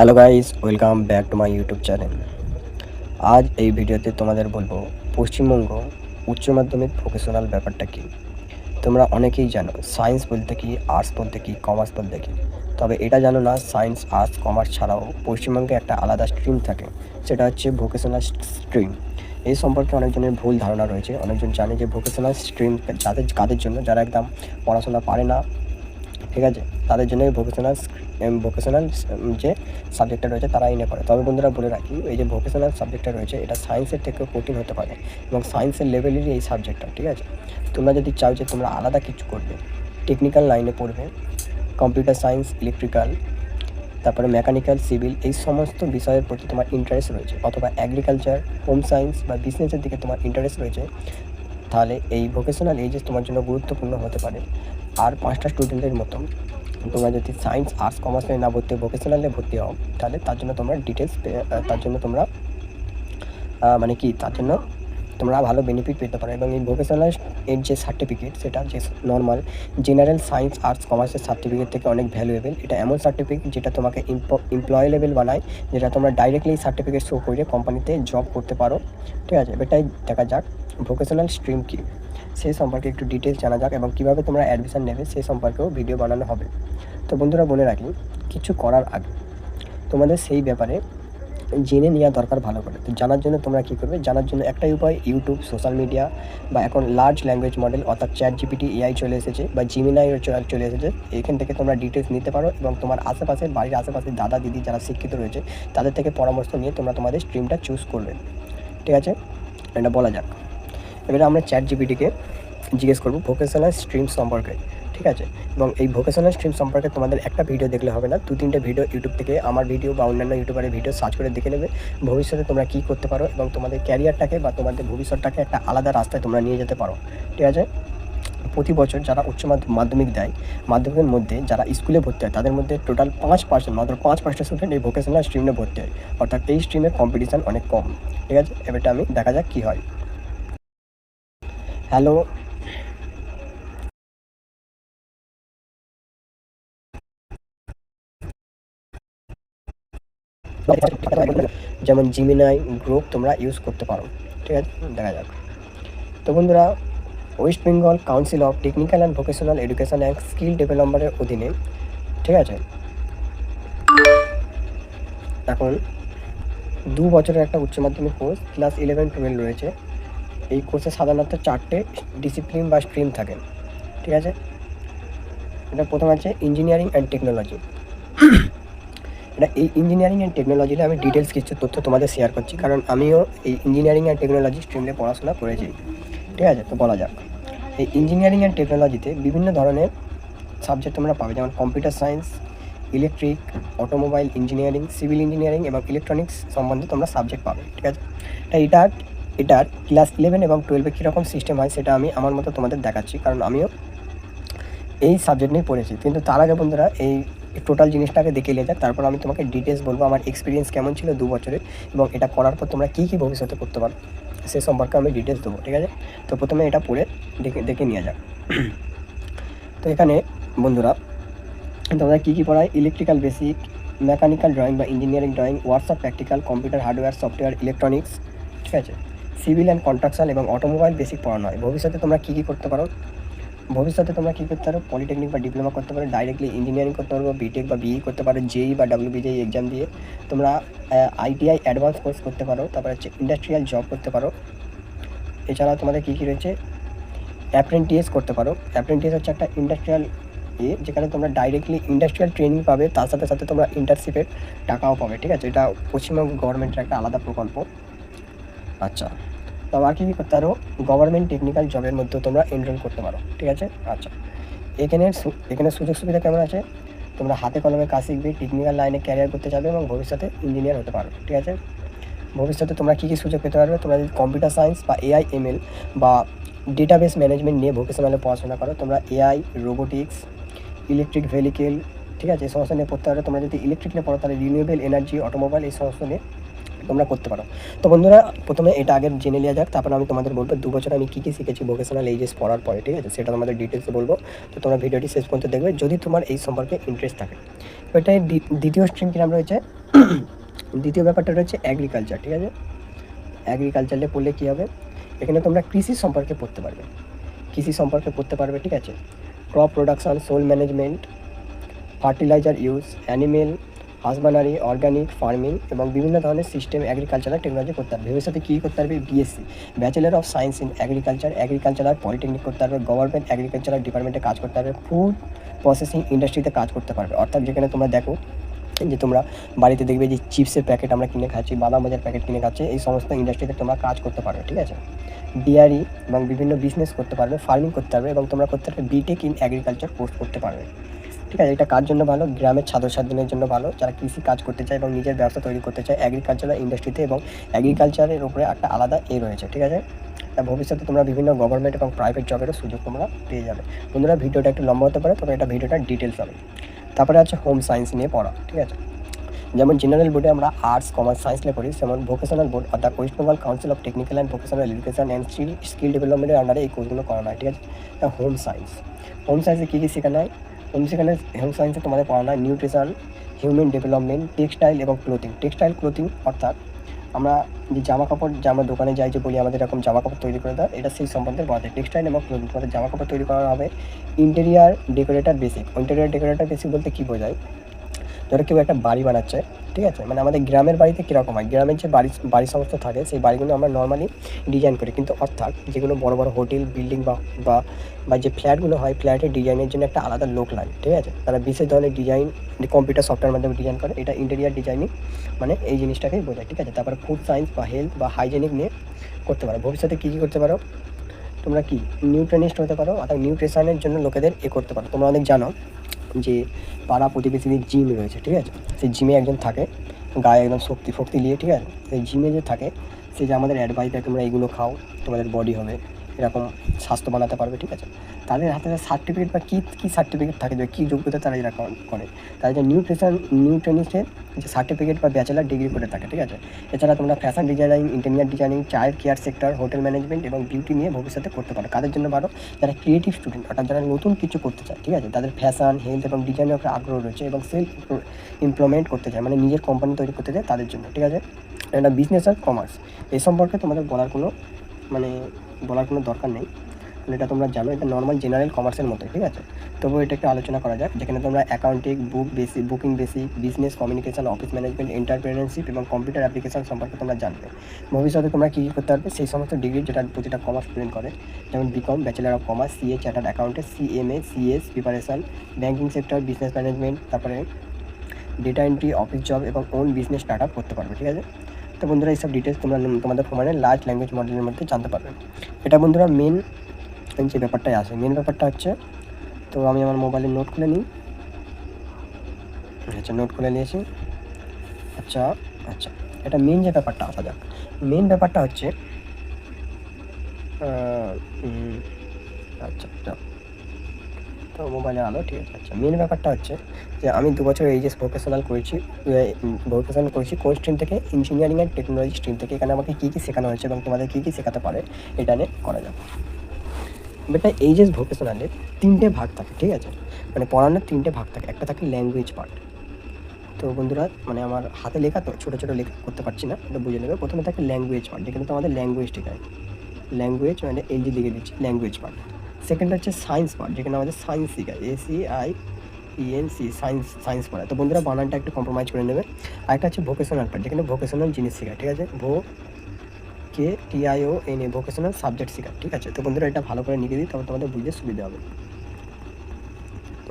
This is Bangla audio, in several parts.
Hello guys, welcome back to my YouTube channel. আজ এই ভিডিওতে তোমাদের বলবো পশ্চিমবঙ্গ উচ্চ মাধ্যমিক ভোকেশনাল ব্যাপারটা কি। তোমরা অনেকেই জানো সায়েন্স বলতে কি, আর্টস বলতে কি, কমার্স বলতে কি। তবে এটা জানো না সায়েন্স, আর্টস, কমার্স ছাড়াও পশ্চিমবঙ্গে একটা আলাদা স্ট্রিম থাকে, সেটা হচ্ছে ভোকেশনাল স্ট্রিম। এই সম্পর্কে অনেকজনের ভুল ধারণা রয়েছে। অনেকজন জানে যে ভোকেশনাল স্ট্রিম কাদের জন্য, যারা একদম পড়াশোনা পারে না, ঠিক আছে, তাদের জন্য ভোকেশনাল যে সাবজেক্টটা রয়েছে তারাই নিয়ে পড়ে। তবে বন্ধুরা বলে রাখি, এই যে ভোকেশনাল সাবজেক্টটা রয়েছে এটা সায়েন্সের থেকেও কঠিন হতে পারে এবং সায়েন্সের লেভেলেরই এই সাবজেক্টটা, ঠিক আছে। তোমরা যদি চাও যে তোমরা আলাদা কিছু করবে, টেকনিক্যাল লাইনে পড়বে, কম্পিউটার সায়েন্স, ইলেকট্রিক্যাল, তারপরে মেকানিক্যাল, সিভিল, এই সমস্ত বিষয়ের প্রতি তোমার ইন্টারেস্ট রয়েছে, অথবা অ্যাগ্রিকালচার, হোম সায়েন্স বা বিজনেসের দিকে তোমার ইন্টারেস্ট রয়েছে, তাহলে এই ভোকেশনাল এইচএস তোমার জন্য গুরুত্বপূর্ণ হতে পারে। আর 5টা স্টুডেন্টের মতন তোমরা যদি সায়েন্স, আর্টস, কমার্সে না ভর্তি ভোকেশনালে ভর্তি হও, তাহলে তার জন্য তোমরা তার জন্য তোমরা তার জন্য তোমরা ভালো বেনিফিট পেতে পারো। এবং এই ভোকেশনাল এর যে সার্টিফিকেট, সেটা যে নর্মাল জেনারেল সায়েন্স, আর্টস, কমার্সের সার্টিফিকেট থেকে অনেক ভ্যালুয়েবল। এটা এমন সার্টিফিকেট যেটা তোমাকে এমপ্লয়েবল বানায়, যেটা তোমরা ডাইরেক্টলি সার্টিফিকেট শো করে কোম্পানিতে জব করতে পারো, ঠিক আছে। এটাই দেখা যাক ভোকেশনাল স্ট্রিম কী, সেই সম্পর্কে একটু ডিটেলস জানা যাক এবং কীভাবে তোমরা অ্যাডমিশন নেবে সেই সম্পর্কেও ভিডিও বানানো হবে। তো বন্ধুরা বলে রাখি, কিছু করার আগে তোমাদের সেই ব্যাপারে জেনে নেওয়া দরকার ভালো করে। তো জানার জন্য তোমরা কী করবে, জানার জন্য একটাই উপায়, ইউটিউব, সোশ্যাল মিডিয়া, বা এখন লার্জ ল্যাঙ্গুয়েজ মডেল অর্থাৎ চ্যাটজিপিটি, এআই চলে এসেছে, বা জিমিনাই চলে এসেছে। এখান থেকে তোমরা ডিটেলস নিতে পারো এবং তোমার আশেপাশে, বাড়ির আশেপাশে দাদা দিদি যারা শিক্ষিত রয়েছে তাদের থেকে পরামর্শ নিয়ে তোমরা তোমাদের স্ট্রিমটা চুজ করবে, ঠিক আছে। এটা বলা যাক। এবারে আমরা চ্যাটজিপিটিকে জিজ্ঞেস করবো ভোকেশনাল স্ট্রিম সম্পর্কে, ঠিক আছে। এবং এই ভোকেশনাল স্ট্রিম সম্পর্কে তোমাদের একটা ভিডিও দেখলে হবে না, 2-3টে ভিডিও ইউটিউব থেকে, আমার ভিডিও বা অন্যান্য ইউটিউবারের ভিডিও সার্চ করে দেখে নেবে। ভবিষ্যতে তোমরা কী করতে পারো এবং তোমাদের ক্যারিয়ারটাকে বা তোমাদের ভবিষ্যৎটাকে একটা আলাদা রাস্তায় তোমরা নিয়ে যেতে পারো, ঠিক আছে। প্রতি বছর যারা উচ্চ মাধ্যমিক দেয়, মাধ্যমিকের মধ্যে যারা স্কুলে ভর্তি হয়, তাদের মধ্যে টোটাল 5%, মাত্র 5% স্টুডেন্ট এই ভোকেশনাল স্ট্রিমে ভর্তি হয়। অর্থাৎ এই স্ট্রিমের কম্পিটিশান অনেক কম, ঠিক আছে। এবারটা আমি দেখা যাক কী হয়। হ্যালো, যেমন জিমিনাই, গ্রুপ তোমরা ইউজ করতে পারো, ঠিক আছে। দেখা যাক। তো বন্ধুরা, West Bengal council of technical and vocational education and skill ডেভেলপমেন্টের অধীনে, ঠিক আছে, এখন 2 বছরের একটা উচ্চ মাধ্যমিক কোর্স ক্লাস 11-12 রয়েছে। এই কোর্সে সাধারণত 4টে ডিসিপ্লিন বা স্ট্রিম থাকে, ঠিক আছে। এটা প্রথম আছে ইঞ্জিনিয়ারিং অ্যান্ড টেকনোলজি। এই ইঞ্জিনিয়ারিং অ্যান্ড টেকনোলজিতে আমি ডিটেলস কিছু তথ্য তোমাদের শেয়ার করছি, কারণ আমিও এই ইঞ্জিনিয়ারিং অ্যান্ড টেকনোলজি স্ট্রিমে পড়াশোনা করেছি, ঠিক আছে। তো বলা যাক, এই ইঞ্জিনিয়ারিং অ্যান্ড টেকনোলজিতে বিভিন্ন ধরনের সাবজেক্ট তোমরা পাবে, যেমন computer science, electric, automobile engineering, civil engineering এবং ইলেকট্রনিক্স সম্বন্ধে তোমরা সাবজেক্ট পাবে, ঠিক আছে। এটার ক্লাস 11 এবং 12-এ কীরকম সিস্টেম হয় সেটা আমি আমার মতো তোমাদের দেখাচ্ছি, কারণ আমিও এই সাবজেক্ট নিয়ে পড়েছি। কিন্তু তার আগে বন্ধুরা এই টোটাল জিনিসটাকে দেখে নিয়ে যাক, তারপর আমি তোমাকে ডিটেলস বলবো আমার এক্সপিরিয়েন্স কেমন ছিল 2 বছরের, এবং এটা করার পর তোমরা কী কী ভবিষ্যতে করতে পারো সে সম্পর্কে আমি ডিটেলস দেবো, ঠিক আছে। তো প্রথমে এটা পড়ে দেখে নিয়ে যাক। তো এখানে বন্ধুরা তোমরা কী কী পড়ায়, ইলেকট্রিক্যাল বেসিক, মেকানিক্যাল ড্রয়িং বা engineering drawing, workshop practical, computer hardware, software, electronics, ঠিক আছে, সিভিল অ্যান্ড কনস্ট্রাকশন এবং অটোমোবাইল বেসিক পড়ানো হয়। ভবিষ্যতে তোমরা কী কী করতে পারো, ভবিষ্যতে তোমরা কী করতে পারো, পলিটেকনিক বা ডিপ্লোমা করতে পারো, ডাইরেক্টলি ইঞ্জিনিয়ারিং করতে পারো, বিটেক বা বিই করতে পারো, জেই বা WBJEE এক্সাম দিয়ে তোমরা ITI অ্যাডভান্স কোর্স করতে পারো, তারপরে হচ্ছে ইন্ডাস্ট্রিয়াল জব করতে পারো। এছাড়া তোমাদের কী কী রয়েছে, অ্যাপ্রেন্টিস করতে পারো। অ্যাপ্রেন্টিস হচ্ছে একটা ইন্ডাস্ট্রিয়াল যেখানে তোমরা ডাইরেক্টলি ইন্ডাস্ট্রিয়াল ট্রেনিং পাবে, তার সাথে সাথে তোমরা ইন্টার্নশিপের টাকাও পাবে, ঠিক আছে। এটা পশ্চিমবঙ্গ গভর্নমেন্টের একটা আলাদা প্রকল্প। আচ্ছা, তবে আর কী কী করতে পারো, গভর্নমেন্ট টেকনিক্যাল জবের মধ্যেও তোমরা এনরোল করতে পারো, ঠিক আছে। আচ্ছা, এখানে সুযোগ সুবিধা কেমন আছে, তোমরা হাতে কলমে কাজ শিখবে, টেকনিক্যাল লাইনে ক্যারিয়ার করতে যাবে এবং ভবিষ্যতে ইঞ্জিনিয়ার হতে পারো, ঠিক আছে। ভবিষ্যতে তোমরা কী কী সুযোগ পেতে পারবে, তোমরা যদি কম্পিউটার সায়েন্স বা AI/ML বা ডেটাবেস ম্যানেজমেন্ট নিয়ে ভোকেশনালে পড়াশোনা করো, তোমরা AI, রোবোটিক্স, ইলেকট্রিক ভেহিকেল, ঠিক আছে, এই সমস্ত নিয়ে পড়তে পারো। তোমরা যদি ইলেকট্রিক নিয়ে পড়ো তাহলে রিনিউয়েবল এনার্জি, অটোমোবাইল, এই সমস্ত নিয়ে তোমরা করতে পারো। তো বন্ধুরা প্রথমে এটা আগে জেনে নেওয়া যাক, তারপর আমি তোমাদের বলবো 2 বছর আমি কী কী শিখেছি ভোকেশনাল এইচএস পড়ার পরে, ঠিক আছে, সেটা তোমাদের ডিটেলসে বলবো। তো তোমরা ভিডিওটি শেষ পর্যন্ত দেখবে যদি তোমার এই সম্পর্কে ইন্টারেস্ট থাকে। তো এটাই দ্বিতীয় স্ট্রিম কী নাম রয়েছে, দ্বিতীয় ব্যাপারটা রয়েছে অ্যাগ্রিকালচার, ঠিক আছে। অ্যাগ্রিকালচারে পড়লে কী হবে, এখানে তোমরা কৃষি সম্পর্কে পড়তে পারবে, ঠিক আছে। Crop production, soil management, fertilizer use, animal husbandry, organic farming এবং বিভিন্ন ধরনের সিস্টেম এগ্রিকালচারাল টেকনোলজি করতে পারবে। ভবিষ্যতে কী করতে পারবে, BSc, bachelor of science in agricultural polytechnic করতে পারবে, গভর্নমেন্ট এগ্রিকালচারাল ডিপার্টমেন্টে কাজ করতে পারবে, ফুড প্রসেসিং ইন্ডাস্ট্রিতে কাজ করতে পারবে। অর্থাৎ যেখানে তোমরা দেখো যে তোমরা বাড়িতে দেখবে যে চিপসের প্যাকেট আমরা কিনে খাচ্ছি, বাদাম ভাজার প্যাকেট কিনে খাচ্ছি, এই সমস্ত ইন্ডাস্ট্রিতে তোমরা কাজ করতে পারবে, ঠিক আছে। ডিয়ারি এবং বিভিন্ন বিজনেস করতে পারবে, ফার্মিং করতে পারবে এবং তোমরা করতে পারবে বিটেক ইন এগ্রিকালচার কোর্স করতে পারবে, ঠিক আছে। এটা কার জন্য ভালো, গ্রামের ছাত্রছাত্রীদের জন্য ভালো, যারা কৃষি কাজ করতে চায় এবং নিজের ব্যবসা তৈরি করতে চায় এগ্রিকালচারাল ইন্ডাস্ট্রিতে, এবং এগ্রিকালচারের উপরে একটা আলাদা রয়েছে, ঠিক আছে। তা ভবিষ্যতে তোমরা বিভিন্ন গভর্নমেন্ট এবং প্রাইভেট জবেরও সুযোগ তোমরা পেয়ে যাবে। বন্ধুরা ভিডিওটা একটু লম্বা হতে পারে, তবে এটা ভিডিওটা ডিটেলস হবে। তারপরে আছে হোম সায়েন্স নিয়ে পড়া, ঠিক আছে। যেমন জেনারেল বোর্ডে আমরা আর্টস, কমার্স, সায়েন্স নিয়ে পড়ি, যেমন ভোকেশনাল বোর্ড অর্থাৎ West Bengal council of technical and vocational education and skill ডেভেলপমেন্টের আন্ডারে এই কোর্সগুলো করানো হয়, ঠিক আছে। তা হোম সায়েন্সে কী কী শেখানো হয়, হোম সায়েন্সে তোমাদের পড়ানো হয় নিউট্রিশন, হিউম্যান ডেভেলপমেন্ট, টেক্সটাইল এবং ক্লোথিং অর্থাৎ আমরা যে জামা কাপড় যে আমরা দোকানে যাই, যে বলি আমাদের এরকম জামা কাপড় তৈরি করে দেয়, এটা সেই সম্বন্ধে বলা যায়। টেক্সটাইল এবং ক্লোথিং, তোমাদের জামা কাপড় তৈরি করা হবে। ইন্টেরিয়ার ডেকোরেটর বেসিক বলতে কী বোঝায়, ধরো কেউ একটা বাড়ি বানাচ্ছে, ঠিক আছে, মানে আমাদের গ্রামের বাড়িতে কীরকম হয়, গ্রামের যে বাড়ি সমস্ত থাকে সেই বাড়িগুলো আমরা নর্মালি ডিজাইন করি, কিন্তু অর্থাৎ যেগুলো বড় বড় হোটেল বিল্ডিং বা যে ফ্ল্যাটগুলো হয়, ফ্ল্যাটের ডিজাইনের জন্য একটা আলাদা লোক লাগে, ঠিক আছে। তারা বিশেষ ধরনের ডিজাইন কম্পিউটার সফটওয়্যার মাধ্যমে ডিজাইন করে, এটা ইন্টেরিয়ার ডিজাইনিং মানে এই জিনিসটাকেই বোঝায়, ঠিক আছে। তারপরে ফুড সায়েন্স বা হেলথ বা হাইজেনিক নিয়ে করতে পারো। ভবিষ্যতে কী কী করতে পারো, তোমরা কি নিউট্রিশনিস্ট হতে পারো, অর্থাৎ নিউট্রিশনের জন্য লোকেদের করতে পারো। তোমরা অনেক জানো যে পাড়া প্রতিবেশীদের জিম রয়েছে, ঠিক আছে। সেই জিমে একজন থাকে, গায়ে একদম শক্তি নিয়ে, ঠিক আছে। সেই জিমে যে থাকে সে যে আমাদের অ্যাডভাইস দেয় তোমরা এইগুলো খাও, তোমাদের বডি হবে এরকম, স্বাস্থ্য বানাতে পারবে, ঠিক আছে। তাদের হাতে সার্টিফিকেট বা কী সার্টিফিকেট থাকে, যে কী যোগ্যতা তারা এরা করে, তাদের যে নিউট্রিশনিস্টের যে সার্টিফিকেট বা ব্যাচেলার ডিগ্রি করে থাকে, ঠিক আছে। এছাড়া তোমরা fashion designing, interior designing, child care sector, hotel management এবং বিউটি নিয়ে ভবিষ্যতে করতে পারো। কাদের জন্য ভালো, যারা ক্রিয়েটিভ স্টুডেন্ট অর্থাৎ যারা নতুন কিছু করতে চায়, ঠিক আছে, তাদের ফ্যাশন, হেলথ এবং ডিজাইনের উপরে আগ্রহ রয়েছে এবং সেলফ ইমপ্লয়মেন্ট করতে চায়, মানে নিজের কোম্পানি তৈরি করতে চায়, তাদের জন্য, ঠিক আছে। এটা বিজনেস আর কমার্স এই সম্পর্কে তোমাদের বলার কোনো দরকার নেই, এটা তোমরা জানো, এটা নর্মাল জেনারেল কমার্সের মতো, ঠিক আছে। তবুও এটা একটু আলোচনা করা যায়, যেখানে তোমরা accounting, booking basic, business communication, office management, entrepreneurship এবং কম্পিউটার অ্যাপ্লিকেশন সম্পর্কে তোমরা জানবে। ভবিষ্যতে তোমরা কী কী করতে পারবে, সেই সমস্ত ডিগ্রি যেটা প্রতিটা কমার্স স্টুডেন্ট করে, যেমন BCom, bachelor of commerce, CA, chartered accountant, CMA, CS preparation, banking sector, business management, তারপরে ডেটা এন্ট্রি, অফিস জব এবং ওন বিজনেস স্টার্ট আপ করতে পারবে, ঠিক আছে। তো বন্ধুরা এইসব ডিটেলস তোমরা তোমাদের ফোনে লার্জ ল্যাঙ্গুয়েজ মডেলের মধ্যে জানতে পারবে। এটা বন্ধুরা মেন যে ব্যাপারটাই আসে, মেন ব্যাপারটা হচ্ছে, তো আমি আমার মোবাইলে নোট খুলে নিই, আচ্ছা নোট খুলে নিয়েছি। আচ্ছা এটা মেন যে ব্যাপারটা আসা যাক, মেন ব্যাপারটা হচ্ছে আচ্ছা তো মোবাইলে আলো, ঠিক আছে। আচ্ছা মেন ব্যাপারটা হচ্ছে যে আমি 2 বছর এইচএস ভোকেশনাল করেছি কোন স্ট্রিম থেকে, ইঞ্জিনিয়ারিং অ্যান্ড টেকনোলজি স্ট্রিম থেকে। এখানে আমাকে কী কী শেখানো হয়েছে এবং তোমাদের কী কী শেখাতে পারে এটা নিয়ে করা যাবে। বেটা এইচএস ভোকেশনালের 3টে ভাগ থাকে, ঠিক আছে, মানে পড়ানোর 3টে ভাগ থাকে। একটা থাকে ল্যাঙ্গুয়েজ পার্ট, তো বন্ধুরা মানে আমার হাতে লেখা তো ছোটো লেখা করতে পারছি না, এটা বুঝে নেবে। প্রথমে থাকে ল্যাঙ্গুয়েজ পার্ট, যেখানে তো আমাদের ল্যাঙ্গুয়েজ শেখায়, ল্যাঙ্গুয়েজ মানে এলজি লিখে দিচ্ছি, ল্যাঙ্গুয়েজ পার্ট। সেকেন্ড হচ্ছে সায়েন্স পার্ট, যেখানে আমাদের সায়েন্স শেখায়, ACIENC, সায়েন্স পড়ায়। তো বন্ধুরা বানানটা একটু কম্প্রোমাইজ করে নেবে। আরেকটা হচ্ছে ভোকেশনাল পার্ট, যেখানে ভোকেশনাল জিনিস শেখায়, ঠিক আছে, VOKTION, ভোকেশনাল সাবজেক্ট শেখায়, ঠিক আছে। তো বন্ধুরা এটা ভালো করে লিখে দিই, তবে তোমাদের বুঝতে সুবিধা হবে। তো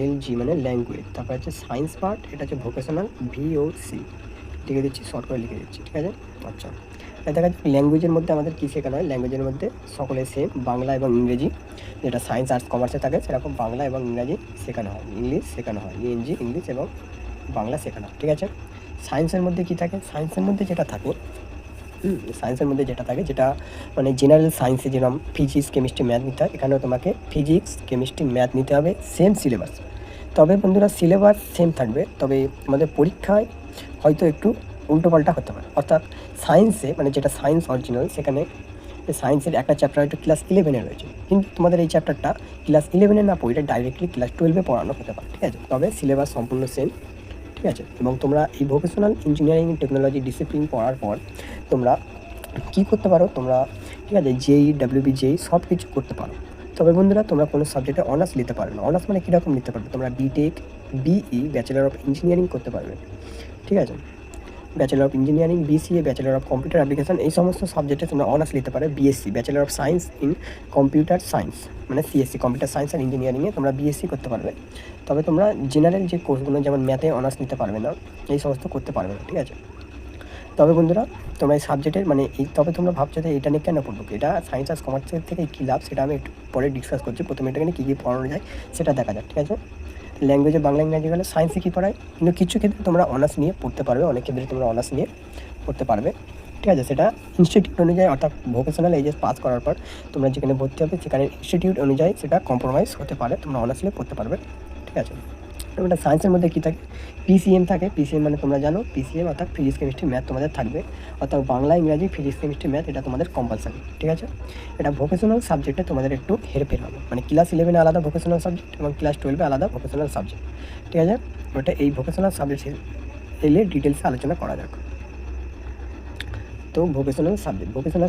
LG মানে ল্যাঙ্গুয়েজ, তারপর হচ্ছে সায়েন্স পার্ট, এটা হচ্ছে ভোকেশনাল, VOC লিখে দিচ্ছি, শর্ট করে লিখে দিচ্ছি, ঠিক আছে। আচ্ছা দেখা যাচ্ছে ল্যাঙ্গুয়েজের মধ্যে আমাদের কী শেখানো হয়, ল্যাঙ্গুয়েজের মধ্যে সকলে সেম, বাংলা এবং ইংরেজি, যেটা সায়েন্স আর্টস কমার্সে থাকে সেরকম বাংলা এবং ইংরাজি শেখানো হয়, ইংলিশ শেখানো হয়, ইংলিশ এবং বাংলা শেখানো হয়, ঠিক আছে। সায়েন্সের মধ্যে কী থাকে, সায়েন্সের মধ্যে যেটা থাকে যেটা মানে জেনারেল সায়েন্সে যেরকম ফিজিক্স, কেমিস্ট্রি, ম্যাথ নিতে হয়, এখানেও তোমাকে ফিজিক্স, কেমিস্ট্রি, ম্যাথ নিতে হবে, সেম সিলেবাস। তবে বন্ধুরা সিলেবাস সেম থাকবে, তবে আমাদের পরীক্ষায় হয়তো একটু উল্টোপাল্টা হতে পারে। অর্থাৎ সায়েন্সে মানে যেটা সায়েন্স অরিজিনাল, সেখানে যে সায়েন্সের একটা চ্যাপ্টার হয়তো ক্লাস 11-এ রয়েছে, কিন্তু তোমাদের এই চ্যাপ্টারটা ক্লাস 11-এ না পড়ে ডাইরেক্টলি ক্লাস 12-এ পড়ানো হতে পারে, ঠিক আছে? তবে সিলেবাস সম্পূর্ণ সেম, ঠিক আছে? এবং তোমরা এই ভোকেশনাল ইঞ্জিনিয়ারিং টেকনোলজি ডিসিপ্লিন পড়ার পর তোমরা কী করতে পারো, তোমরা ঠিক আছে জেই, ডাব্লিউবি, জেই সব কিছু করতে পারো। তবে বন্ধুরা, তোমরা কোনো সাবজেক্টে অনার্স নিতে পারবে না। অনার্স মানে কীরকম নিতে পারবে? তোমরা BTech, BE, bachelor of engineering করতে পারবে, ঠিক আছে? Bachelor of engineering, BCA, bachelor of computer application, এই সমস্ত সাবজেক্টে তোমরা অনার্স নিতে পারে। BSc, bachelor of science in computer science, মানে সিএসসি, কম্পিউটার সায়েন্স অ্যান্ড ইঞ্জিনিয়ারিংয়ে তোমরা বিএসসি করতে পারবে। তবে তোমরা জেনারেল যে কোর্সগুলো, যেমন ম্যাথে অনার্স নিতে পারবে না, এই সমস্ত করতে পারবে না, ঠিক আছে? তবে বন্ধুরা, তোমরা এই সাবজেক্টের মানে এই, তবে তোমরা ভাবছো যে এটা নিয়ে কেন পড়বো, এটা সায়েন্স আর কমার্সের থেকে কী লাভ, সেটা আমি একটু পরে ডিসকাস করছি। প্রথমে এটাকে কী কী পড়ানো যায় সেটা দেখা যাক, ঠিক আছে? ল্যাঙ্গুয়েজে বাংলা, ইংরাজি গেলে সায়েন্সে কী পড়ায়, কিন্তু কিছু ক্ষেত্রে তোমরা অনার্স নিয়ে পড়তে পারবে, অনেক ক্ষেত্রে তোমরা অনার্স নিয়ে পড়তে পারবে, ঠিক আছে? সেটা ইনস্টিটিউট অনুযায়ী, অর্থাৎ ভোকেশনাল এইচএস পাস করার পর তোমরা যেখানে ভর্তি হবে সেখানে ইনস্টিটিউট অনুযায়ী সেটা কম্প্রোমাইজ হতে পারে, তোমরা অনার্স নিয়ে পড়তে পারবে, ঠিক আছে? এটা সায়েন্সের মধ্যে কী থাকে, পিসিএম থাকে। পিসিএম মানে তোমরা জানো, পিসিএম অর্থাৎ ফিজিক্স, কেমিস্ট্রি, ম্যাথ তোমাদের থাকবে, অর্থাৎ বাংলা, ইংরাজি, ফিজিক্স, কেমিস্ট্রি, ম্যাথ এটা তোমাদের কম্পালসারি, ঠিক আছে? এটা ভোকেশনাল সাবজেক্টে তোমাদের একটু হেরফের হবে, মানে ক্লাস 11-এ আলাদা ভোকেশনাল সাবজেক্ট এবং ক্লাস 12-এ আলাদা ভোকেশনাল সাবজেক্ট, ঠিক আছে? ওটা এই ভোকেশনাল সাবজেক্ট এলে ডিটেলসে আলোচনা করা যাক। তো ভোকেশনাল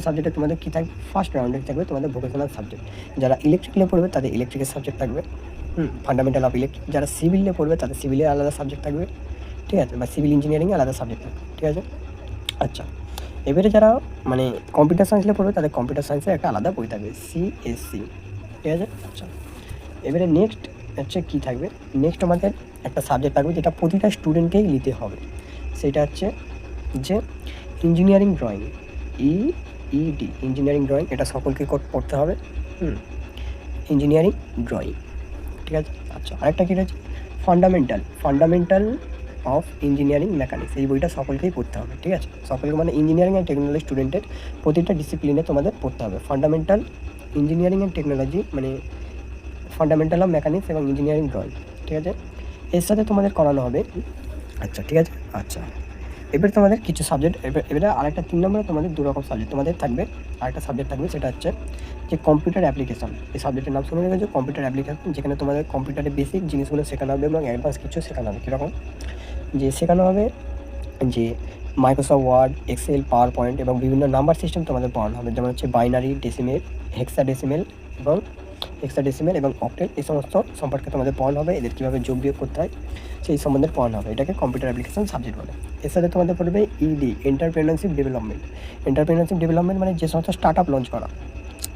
সাবজেক্টে তোমাদের কী থাকবে, ফার্স্ট রাউন্ডে থাকবে তোমাদের ভোকেশনাল সাবজেক্ট। যারা ইলেকট্রিক্যালে পড়বে তাদের ইলেকট্রিকের সাবজেক্ট থাকবে, ফান্ডামেন্টাল অফ ইলেকট্রিক। যারা সিভিলে পড়বে তাদের সিভিলের আলাদা সাবজেক্ট থাকবে, ঠিক আছে? বা সিভিল ইঞ্জিনিয়ারিংয়ে আলাদা সাবজেক্ট থাকবে, ঠিক আছে? আচ্ছা, এবারে যারা মানে কম্পিউটার সায়েন্সে পড়বে তাদের কম্পিউটার সায়েন্সের একটা আলাদা বই থাকবে, সিএসসি, ঠিক আছে? আচ্ছা, এবারে নেক্সট হচ্ছে কী থাকবে, নেক্সট আমাদের একটা সাবজেক্ট থাকবে যেটা প্রতিটা স্টুডেন্টকেই নিতে হবে, সেটা হচ্ছে যে engineering drawing, EED, engineering drawing. এটা সকলকে পড়তে হবে, ইঞ্জিনিয়ারিং ড্রয়িং, ঠিক আছে? আচ্ছা, আরেকটা কী রয়েছে, ফান্ডামেন্টাল অফ ইঞ্জিনিয়ারিং মেকানিক্স। এই বইটা সকলকেই পড়তে হবে, ঠিক আছে? সকলকে মানে ইঞ্জিনিয়ারিং অ্যান্ড টেকনোলজি স্টুডেন্টের প্রতিটা ডিসিপ্লিনে তোমাদের পড়তে হবে ফান্ডামেন্টাল ইঞ্জিনিয়ারিং অ্যান্ড টেকনোলজি, মানে ফান্ডামেন্টাল অফ মেকানিক্স এবং ইঞ্জিনিয়ারিং ড্রয়িং, ঠিক আছে? এর সাথে তোমাদের করানো হবে, আচ্ছা, ঠিক আছে? আচ্ছা, এবারে তোমাদের কিছু সাবজেক্ট, এবারে আরেকটা 3 নম্বরে তোমাদের 2 রকম সাবজেক্ট তোমাদের থাকবে। আরেকটা সাবজেক্ট থাকবে, সেটা হচ্ছে যে কম্পিউটার অ্যাপ্লিকেশন। এই সাবজেক্টের নাম শুনে রেখেছো, কম্পিউটার অ্যাপ্লিকেশন, যেখানে তোমাদের কম্পিউটারের বেসিক জিনিসগুলো শেখানো হবে এবং অ্যাডভান্স কিছু শেখানো হবে। কীরকম, যে শেখানো হবে যে Microsoft Word, Excel, PowerPoint এবং বিভিন্ন নাম্বার সিস্টেম তোমাদের পড়ানো হবে, যেমন হচ্ছে বাইনারি, ডেসিমেল, হেক্সাডেসিমেল এবং অক্টেল। এই সমস্ত সম্পর্কে তোমাদের পড়ানো হবে। এদের কীভাবে যোগ বিয়োগ করতে হয় সেই সম্বন্ধে পড়ানো হবে। এটাকে কম্পিউটার অ্যাপ্লিকেশন সাবজেক্ট বলে। এর সাথে তোমাদের পড়বে ইডি, এন্টারপ্রেনারশিপ ডেভেলপমেন্ট মানে যে সমস্ত স্টার্ট আপ লঞ্চ করা,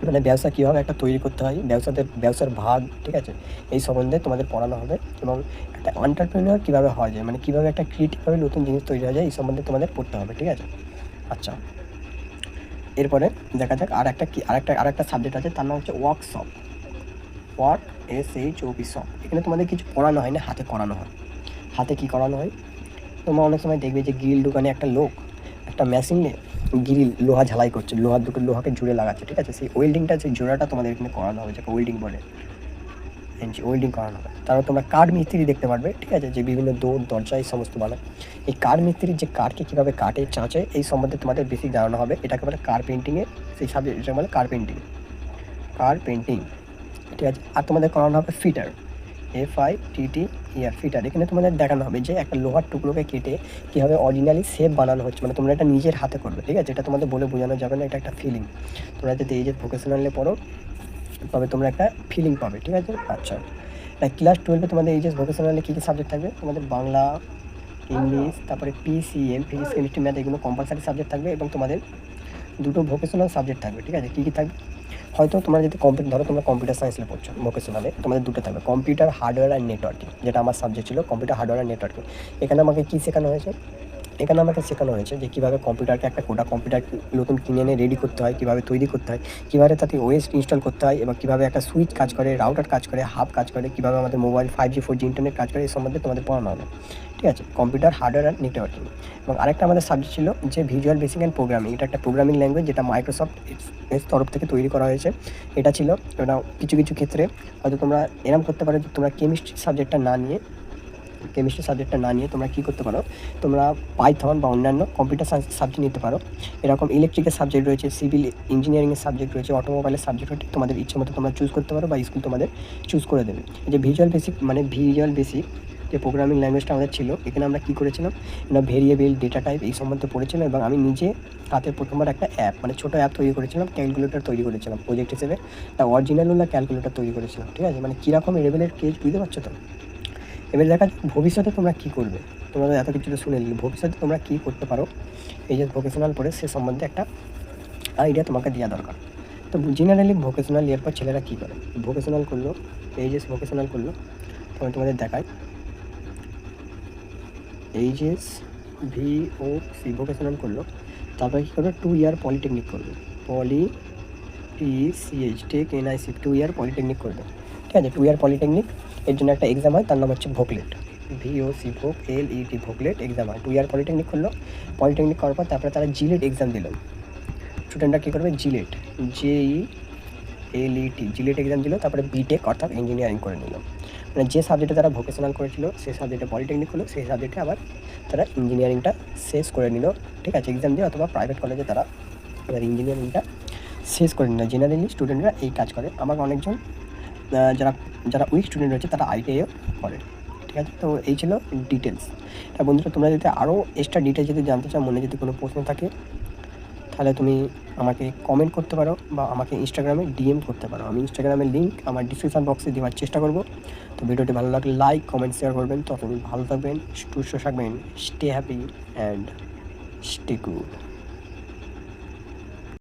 মানে ব্যবসা কীভাবে একটা তৈরি করতে হয়, ব্যবসার ভাগ, ঠিক আছে? এই সম্বন্ধে তোমাদের পড়ানো হবে। এবং একটা এন্টারপ্রেনার কীভাবে হওয়া যায়, মানে কীভাবে একটা ক্রিয়েটিভভাবে নতুন জিনিস তৈরি হয়ে যায়, এই সম্বন্ধে তোমাদের পড়তে হবে, ঠিক আছে? আচ্ছা, এরপরে দেখা যাক আরেকটা সাবজেক্ট আছে, তার নাম হচ্ছে ওয়ার্কশপ, SHOP। এখানে তোমাদের কিছু পড়ানো হয় না, হাতে করানো হয়। হাতে কী করানো হয়, তোমরা অনেক সময় দেখবে যে গ্রিল দোকানে একটা লোক একটা মেশিন নিয়ে গ্রিল লোহা ঝালাই করছে, লোহাকে জুড়ে লাগাচ্ছে, ঠিক আছে? সেই ওয়েল্ডিংটা, সেই জোড়াটা তোমাদের এখানে করানো হবে, যাকে ওয়েল্ডিং বলে, ওয়েল্ডিং করানো হবে। তারপর তোমরা কাঠ মিস্ত্রি দেখতে পারবে, ঠিক আছে? যে বিভিন্ন দরজা এই সমস্ত বানায়। এই কাঠ মিস্ত্রির যে কাঠকে কীভাবে কাটে, চাঁচে, এই সম্বন্ধে তোমাদের বেসিক জানানো হবে। এটাকে বলে কার্পেন্টিংয়ের সেই সাবজেক্ট, এটা বলে কার্পেন্টিং, ঠিক আছে? আর তোমাদের করানো হবে ফিটার, ফিটার। এখানে তোমাদের দেখানো হবে যে একটা লোহার টুকরোকে কেটে কীভাবে অরিজিনালি শেপ বানানো হচ্ছে, মানে তোমরা এটা নিজের হাতে করবে, ঠিক আছে? এটা তোমাদের বলে বোঝানো যাবে না, এটা একটা ফিলিং। তোমরা যদি এই যে ভোকেশনালে পড়ো তবে তোমরা একটা ফিলিং পাবে, ঠিক আছে? আচ্ছা, ক্লাস 12-এ তোমাদের এইচএস ভোকেশনালে কী কী সাবজেক্ট থাকবে, তোমাদের বাংলা, ইংলিশ, তারপরে পিসিএম, ফিজিক্স, কেমিস্ট্রি, ম্যাথ, এগুলো কম্পালসারি সাবজেক্ট থাকবে। এবং তোমাদের 2টো ভোকেশনাল সাবজেক্ট থাকবে, ঠিক আছে? কী কী থাকবে, হয়তো তোমরা যদি ধরো তোমরা কম্পিউটার সায়েন্সে পড়ছো, ভোকেশনালে তোমাদের 2টো থাকবে, কম্পিউটার হার্ডওয়্যার অ্যান্ড নেটওয়ার্কিং, যেটা আমার সাবজেক্ট ছিল, কম্পিউটার হার্ডওয়্যার অ্যান্ড নেটওয়ার্কিং। এখানে আমাকে কী শেখানো হয়েছে, যে কীভাবে কম্পিউটারকে একটা গোটা কম্পিউটার নতুন কিনে এনে রেডি করতে হয়, কীভাবে তৈরি করতে হয়, কীভাবে তাতে ওএস ইনস্টল করতে হয়, এবং কীভাবে একটা সুইচ কাজ করে, রাউটার কাজ করে, হাব কাজ করে, কীভাবে আমাদের মোবাইল 5G 4G ইন্টারনেট কাজ করে, এই সম্বন্ধে তোমাদের পড়ানো হবে, ঠিক আছে? Computer hardware and networking. এবং আরেকটা আমাদের সাবজেক্ট ছিল যে ভিজুয়াল বেসিক অ্যান্ড প্রোগ্রামিং। এটা একটা প্রোগ্রামিং ল্যাঙ্গুয়েজ, যেটা মাইক্রোসফট এর তরফ থেকে তৈরি করা হয়েছে। এটা ছিল, এটা কিছু ক্ষেত্রে হয়তো তোমরা এরম করতে পারো যে তোমরা কেমিস্ট্রি সাবজেক্টটা না নিয়ে কেমিস্ট্রি সাবজেক্টটা না নিয়ে তোমরা কী করতে পারো, তোমরা পাইথন বা অন্যান্য কম্পিউটার সায়েন্স সাবজেক্ট নিতে পারো। এরকম ইলেকট্রিকের সাবজেক্ট রয়েছে, সিভিল ইঞ্জিনিয়ারিংয়ের সাবজেক্ট রয়েছে, অটোমোবাইলের সাবজেক্ট রয়েছে, তোমাদের ইচ্ছে মতো তোমরা চুজ করতে পারো বা স্কুল তোমাদের চুজ করে দেবে। যে ভিজুয়াল বেসিক যে প্রোগ্রামিং ল্যাঙ্গুয়েজটা আমাদের ছিল, এখানে আমরা কী করেছিলাম, আমরা ভেরিয়েবল, ডেটা টাইপ এই সম্বন্ধে পড়েছিলাম এবং আমি নিজে হাতে প্রথমবার একটা অ্যাপ মানে ছোটো অ্যাপ তৈরি করেছিলাম, ক্যালকুলেটর তৈরি করেছিলাম প্রজেক্ট হিসেবে। তা অরিজিনালওয়ালা ক্যালকুলেটর তৈরি করেছিলাম, ঠিক আছে? মানে কীরকম লেভেলের কেস বুঝতে পারছো তো? এবার দেখা যাক ভবিষ্যতে তোমরা কী করবে। তোমরা এত কিছু তো শুনে নিলে, ভবিষ্যতে তোমরা কী করতে পারো এই যে ভোকেশনাল পড়ে সে সম্বন্ধে একটা আইডিয়া তোমাকে দেওয়া দরকার। তো জেনারেলি ভোকেশনাল ইয়ার পর ছেলেরা কী করে, ভোকেশনাল করলো, এইচএস ভোকেশনাল করলো, তখন তোমাদের দেখায় এইচএস VOC ভোকেশনাল করলো, তারপরে কী করবে 2 ইয়ার পলিটেকনিক করবে, টেক NIC 2 ইয়ার পলিটেকনিক করবে, ঠিক আছে? 2 ইয়ার পলিটেকনিক এর জন্য একটা এক্সাম হয়, তার নাম হচ্ছে ভোকলেট, VOC LET ভোকলেট এক্সাম হয়। 2 ইয়ার পলিটেকনিক করলো, পলিটেকনিক করার পর তারপরে তারা জিলেট এক্সাম দিল। স্টুডেন্টরা কী করবে, জিলেট JELET জিলেট এক্সাম দিল, তারপরে বিটেক অর্থাৎ ইঞ্জিনিয়ারিং করে নিল। মানে যে সাবজেক্টে তারা ভোকেশনাল করেছিল সেই সাবজেক্টে পলিটেকনিক হলো, সেই সাবজেক্টে আবার তারা ইঞ্জিনিয়ারিংটা শেষ করে নিল, ঠিক আছে? এক্সাম দিয়ে অথবা প্রাইভেট কলেজে তারা এবার ইঞ্জিনিয়ারিংটা শেষ করে নিল। জেনারেলি স্টুডেন্টরা এই কাজ করে। আমার অনেকজন যারা উইক স্টুডেন্ট রয়েছে তারা ITIও করে, ঠিক আছে? তো এই ছিল ডিটেলস। তা বন্ধুরা, তোমরা যদি আরও এক্সট্রা ডিটেলস যদি জানতে চাও, মনে যদি কোনো প্রশ্ন থাকে, তাহলে তুমি আমাকে কমেন্ট করতে পারো বা আমাকে ইনস্টাগ্রামে DM করতে পারো। আমি ইনস্টাগ্রামের লিঙ্ক আমার ডিসক্রিপশন বক্সে দেওয়ার চেষ্টা করব। তো ভিডিওটি ভালো লাগলে লাইক, কমেন্ট, শেয়ার করবেন। ততদিন ভালো থাকবেন, সুস্থ থাকবেন, stay happy and stay good.